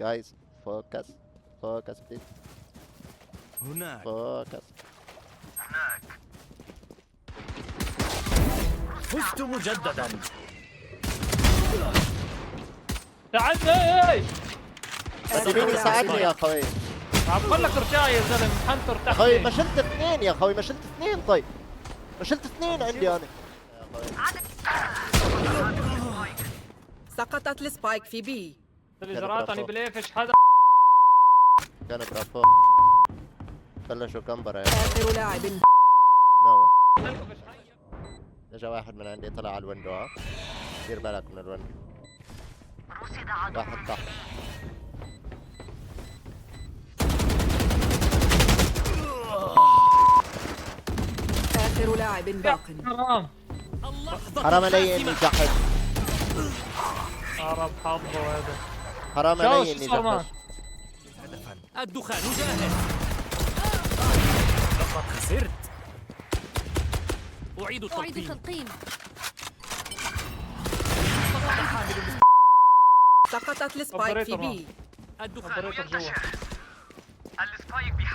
جايز فوكس فوكس بليز هناك فوكس. فزت مجددا. تعال مين يساعدني يا اخوي؟ عمر لك رجاء يا زلمه حنطر يا تحت. اخوي ما شلت اثنين يا اخوي، ما شلت اثنين. طيب ما شلت اثنين عندي انا يا اخوي. سقطت السبايك في بي. الاجراءات اني بليفش حدا كان برافو. بلشوا كمبرة يا آخر لاعب نور. اجا واحد من عندي طلع على الويندو. ها دير بالك من الويندو. واحد تحت. آخر لاعب باق. حرام حرام علي اني جحد. حرام حظه هذا. حرام علي اني جحد. الدخان جاهز. لقد خسرت. أعيد التلقيم. سقطت السبايك في بي. الدخان اوبريتور جوا.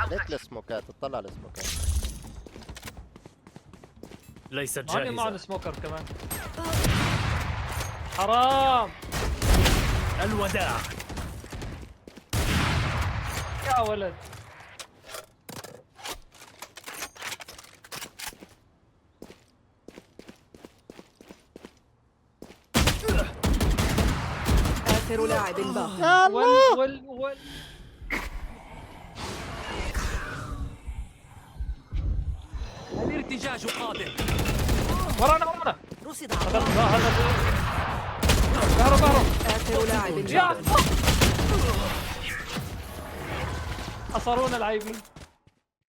ليك السموكات، اطلع على السموكات. ليست هاني معنا جاهزة. سموكر كمان. حرام الوداع. يا ولد. آخر لاعب باق. يا الله. ول الارتجاج قادم. ورانا رصد هذا كهرب آخر لاعب يا باق. حصرونا العيبين.